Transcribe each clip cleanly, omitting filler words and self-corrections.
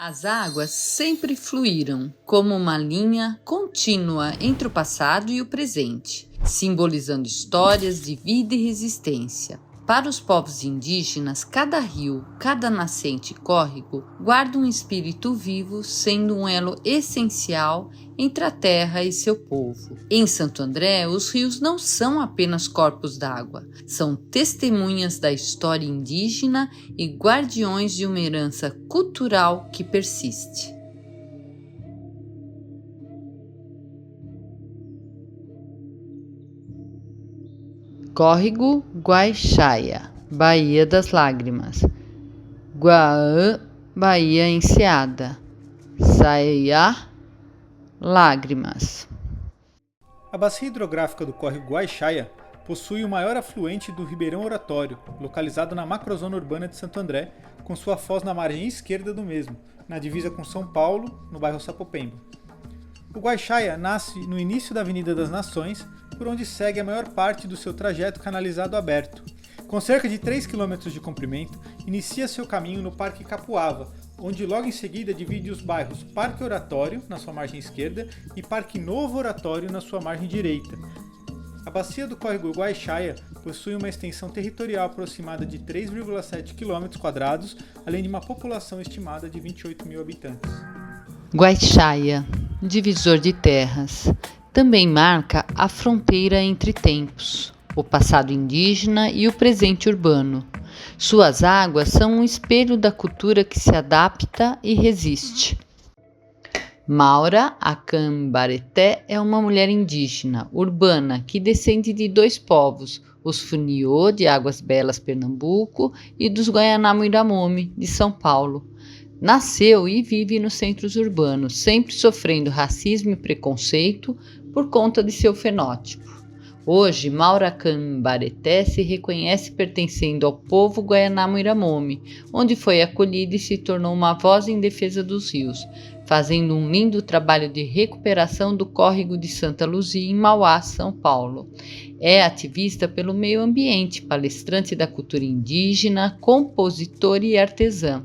As águas sempre fluíram como uma linha contínua entre o passado e o presente, simbolizando histórias de vida e resistência. Para os povos indígenas, cada rio, cada nascente e córrego guarda um espírito vivo, sendo um elo essencial entre a terra e seu povo. Em Santo André, os rios não são apenas corpos d'água, são testemunhas da história indígena e guardiões de uma herança cultural que persiste. Córrego Guaixaia, Baía das Lágrimas. Guaã, Baía Enseada. Saiá, Lágrimas. A bacia hidrográfica do córrego Guaixaia possui o maior afluente do Ribeirão Oratório, localizado na macrozona urbana de Santo André, com sua foz na margem esquerda do mesmo, na divisa com São Paulo, no bairro Sapopemba. O Guaixaia nasce no início da Avenida das Nações, por onde segue a maior parte do seu trajeto canalizado aberto. Com cerca de 3 km de comprimento, inicia seu caminho no Parque Capuava, onde logo em seguida divide os bairros Parque Oratório, na sua margem esquerda, e Parque Novo Oratório, na sua margem direita. A bacia do córrego Guaixaia possui uma extensão territorial aproximada de 3,7 km², além de uma população estimada de 28 mil habitantes. Guaixaia, divisor de terras, também marca a fronteira entre tempos, o passado indígena e o presente urbano. Suas águas são um espelho da cultura que se adapta e resiste. Maura Acambareté é uma mulher indígena, urbana, que descende de dois povos, os Funiô, de Águas Belas, Pernambuco, e dos Guaianamuiramomi, de São Paulo. Nasceu e vive nos centros urbanos, sempre sofrendo racismo e preconceito por conta de seu fenótipo. Hoje, Maura Cambareté se reconhece pertencendo ao povo Guaianamuiramomi, onde foi acolhida e se tornou uma voz em defesa dos rios, fazendo um lindo trabalho de recuperação do córrego de Santa Luzia, em Mauá, São Paulo. É ativista pelo meio ambiente, palestrante da cultura indígena, compositora e artesã.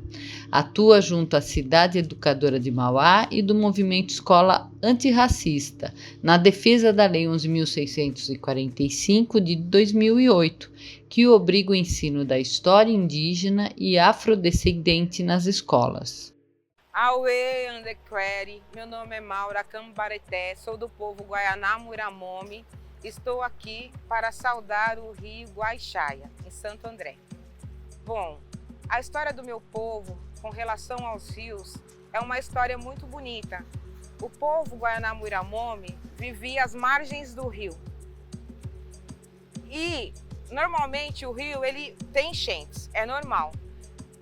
Atua junto à Cidade Educadora de Mauá e do Movimento Escola Antirracista, na defesa da Lei 11.645 de 2008, que obriga o ensino da história indígena e afrodescendente nas escolas. Aue Andequeri, meu nome é Maura Cambareté, sou do povo Guaianamuiramomi. Estou aqui para saudar o rio Guaixaia, em Santo André. Bom, a história do meu povo com relação aos rios é uma história muito bonita. O povo Guaianamuiramomi vivia às margens do rio. E normalmente o rio ele tem enchentes, é normal.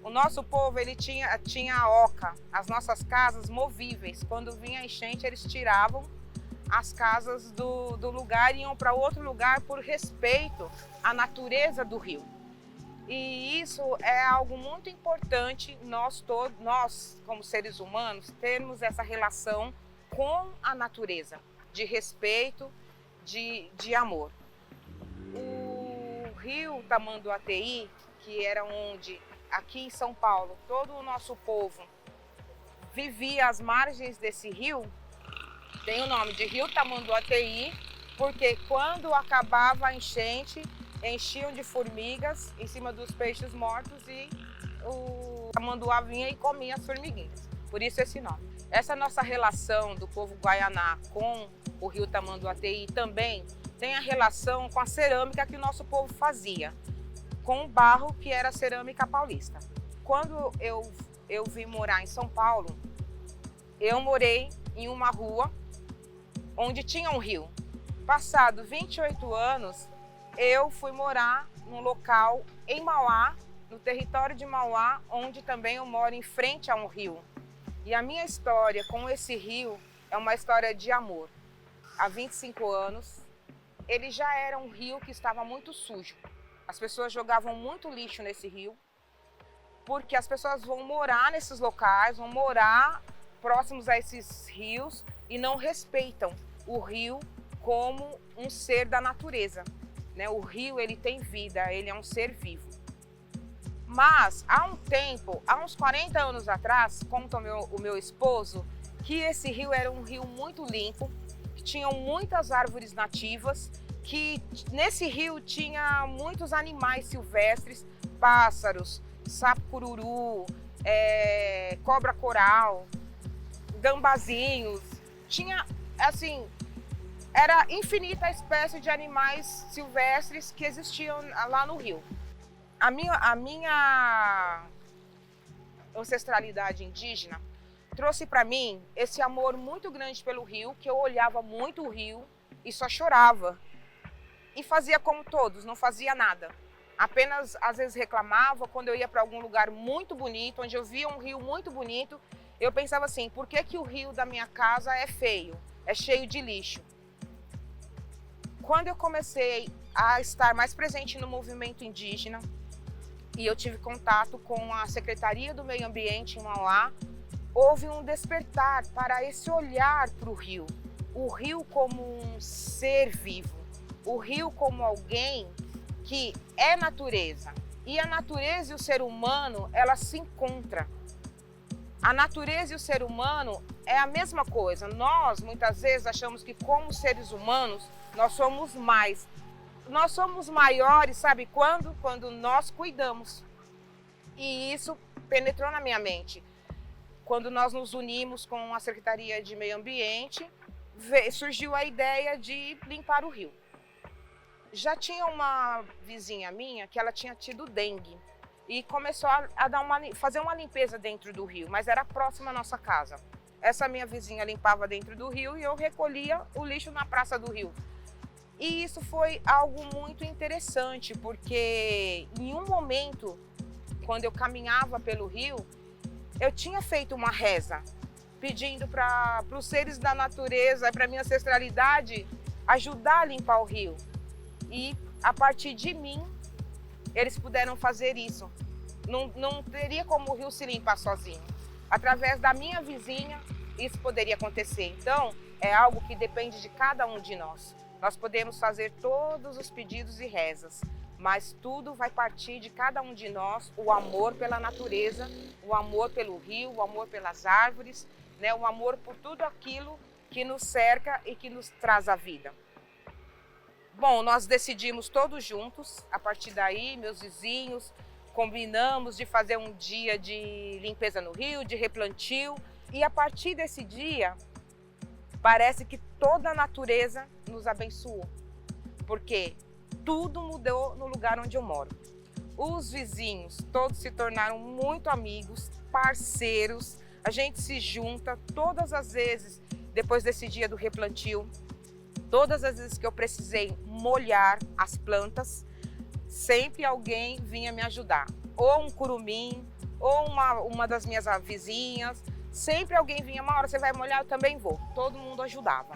O nosso povo ele tinha a oca, as nossas casas movíveis. Quando vinha enchente, eles tiravam as casas do lugar e iam para outro lugar por respeito à natureza do rio. E isso é algo muito importante, nós como seres humanos, termos essa relação com a natureza, de respeito, de amor. O rio Tamanduateí, que era onde aqui em São Paulo, todo o nosso povo vivia às margens desse rio, tem o nome de Rio Tamanduateí, porque quando acabava a enchente, enchiam de formigas em cima dos peixes mortos e o tamanduá vinha e comia as formiguinhas. Por isso esse nome. Essa nossa relação do povo guaianá com o Rio Tamanduateí também tem a relação com a cerâmica que o nosso povo fazia, com o barro que era a cerâmica paulista. Quando eu vim morar em São Paulo, eu morei em uma rua onde tinha um rio. Passado 28 anos, eu fui morar num local em Mauá, no território de Mauá, onde também eu moro em frente a um rio. E a minha história com esse rio é uma história de amor. Há 25 anos, ele já era um rio que estava muito sujo. As pessoas jogavam muito lixo nesse rio, porque as pessoas vão morar nesses locais, vão morar próximos a esses rios e não respeitam o rio como um ser da natureza, né? O rio ele tem vida, ele é um ser vivo. Mas há um tempo, há uns 40 anos atrás, conta o meu esposo, que esse rio era um rio muito limpo, que tinham muitas árvores nativas, que nesse rio tinha muitos animais silvestres, pássaros, sapo-cururu, cobra coral, gambazinhos, tinha assim, era infinita a espécie de animais silvestres que existiam lá no rio. A minha ancestralidade indígena trouxe para mim esse amor muito grande pelo rio, que eu olhava muito o rio e só chorava. E fazia como todos, não fazia nada. Apenas, às vezes, reclamava quando eu ia para algum lugar muito bonito, onde eu via um rio muito bonito. Eu pensava assim, por que que o rio da minha casa é feio, é cheio de lixo? Quando eu comecei a estar mais presente no movimento indígena, e eu tive contato com a Secretaria do Meio Ambiente em Mauá, houve um despertar para esse olhar para o rio como um ser vivo, o rio como alguém que é natureza. E a natureza e o ser humano, ela se encontram. A natureza e o ser humano é a mesma coisa. Nós, muitas vezes, achamos que como seres humanos, nós somos mais. Nós somos maiores, sabe quando? Quando nós cuidamos. E isso penetrou na minha mente. Quando nós nos unimos com a Secretaria de Meio Ambiente, surgiu a ideia de limpar o rio. Já tinha uma vizinha minha que ela tinha tido dengue e começou a fazer uma limpeza dentro do rio, mas era próxima à nossa casa. Essa minha vizinha limpava dentro do rio e eu recolhia o lixo na praça do rio. E isso foi algo muito interessante, porque em um momento, quando eu caminhava pelo rio, eu tinha feito uma reza, pedindo para os seres da natureza, para a minha ancestralidade, ajudar a limpar o rio. E a partir de mim, eles puderam fazer isso. Não teria como o rio se limpar sozinho. Através da minha vizinha, isso poderia acontecer. Então, é algo que depende de cada um de nós. Nós podemos fazer todos os pedidos e rezas, mas tudo vai partir de cada um de nós, o amor pela natureza, o amor pelo rio, o amor pelas árvores, né? O amor por tudo aquilo que nos cerca e que nos traz a vida. Bom, nós decidimos todos juntos, a partir daí, meus vizinhos, combinamos de fazer um dia de limpeza no rio, de replantio, e a partir desse dia, parece que toda a natureza nos abençoou, porque tudo mudou no lugar onde eu moro. Os vizinhos todos se tornaram muito amigos, parceiros, a gente se junta todas as vezes, depois desse dia do replantio, todas as vezes que eu precisei molhar as plantas, sempre alguém vinha me ajudar. Ou um curumim, ou uma das minhas vizinhas, sempre alguém vinha, uma hora você vai molhar, eu também vou. Todo mundo ajudava.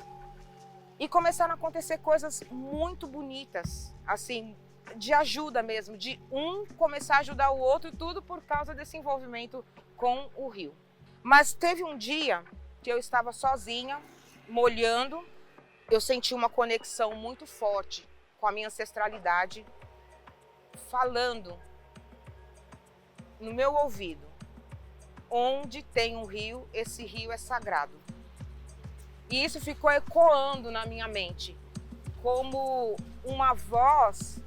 E começaram a acontecer coisas muito bonitas, assim, de ajuda mesmo, de um começar a ajudar o outro, tudo por causa desse envolvimento com o rio. Mas teve um dia que eu estava sozinha, molhando, eu senti uma conexão muito forte com a minha ancestralidade, falando no meu ouvido: onde tem um rio, esse rio é sagrado. E isso ficou ecoando na minha mente, como uma voz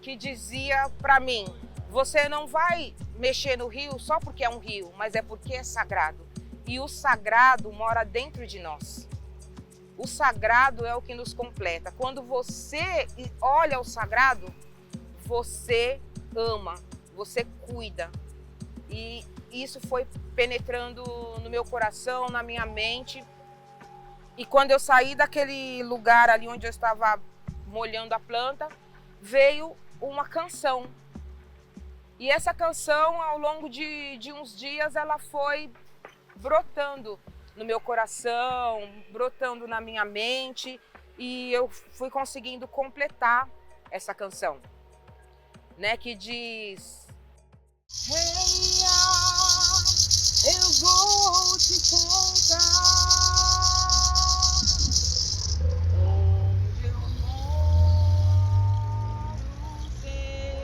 que dizia para mim: você não vai mexer no rio só porque é um rio, mas é porque é sagrado. E o sagrado mora dentro de nós. O sagrado é o que nos completa. Quando você olha o sagrado, você ama, você cuida. E isso foi penetrando no meu coração, na minha mente. E quando eu saí daquele lugar ali onde eu estava molhando a planta, veio uma canção. E essa canção, ao longo de uns dias, ela foi brotando no meu coração, brotando na minha mente, e eu fui conseguindo completar essa canção, né, que diz: Reia, eu vou te contar onde eu moro, tem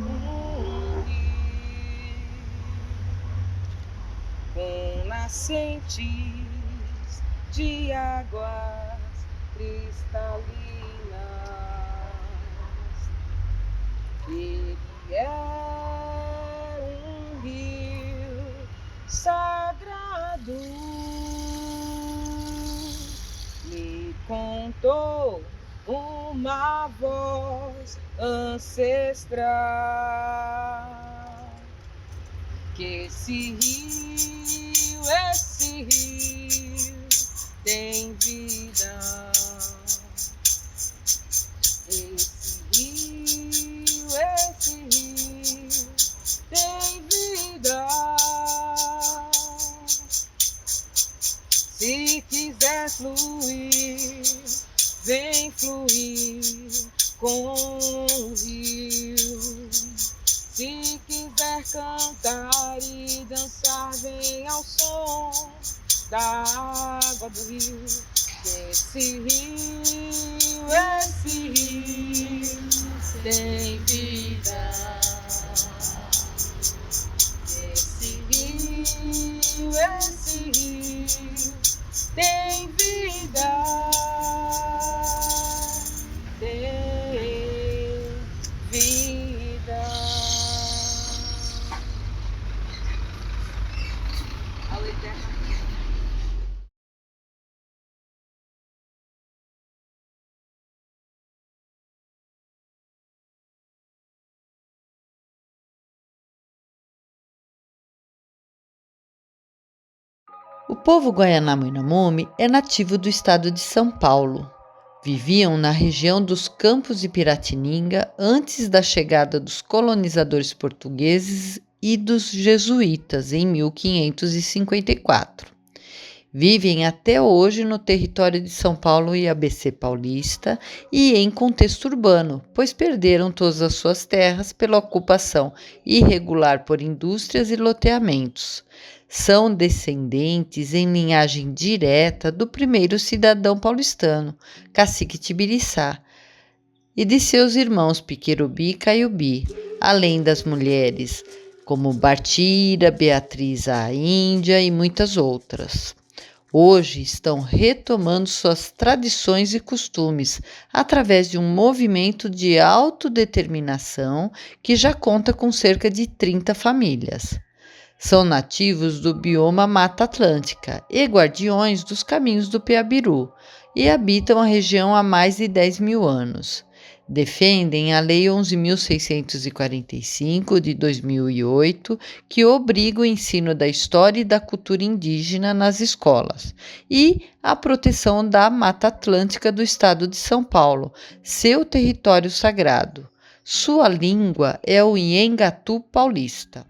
um nascentes de águas cristalinas. Ele é um rio sagrado, me contou uma voz ancestral que esse rio tem vida. Esse rio tem vida. Se quiser fluir, vem fluir com o rio. Se quiser cantar e dançar, vem ao som da água do rio. Esse rio tem vida. Esse rio tem vida. Tem vida. Ao eterno. O povo Guaianamu-Inamumi é nativo do estado de São Paulo. Viviam na região dos Campos de Piratininga antes da chegada dos colonizadores portugueses e dos jesuítas em 1554. Vivem até hoje no território de São Paulo e ABC Paulista e em contexto urbano, pois perderam todas as suas terras pela ocupação irregular por indústrias e loteamentos. São descendentes em linhagem direta do primeiro cidadão paulistano, Cacique Tibiriçá, e de seus irmãos Piquerubi e Caiubi, além das mulheres como Bartira, Beatriz a Índia e muitas outras. Hoje estão retomando suas tradições e costumes através de um movimento de autodeterminação que já conta com cerca de 30 famílias. São nativos do bioma Mata Atlântica e guardiões dos caminhos do Piabiru e habitam a região há mais de 10 mil anos. Defendem a Lei 11.645 de 2008, que obriga o ensino da história e da cultura indígena nas escolas, e a proteção da Mata Atlântica do estado de São Paulo, seu território sagrado. Sua língua é o Iengatu paulista.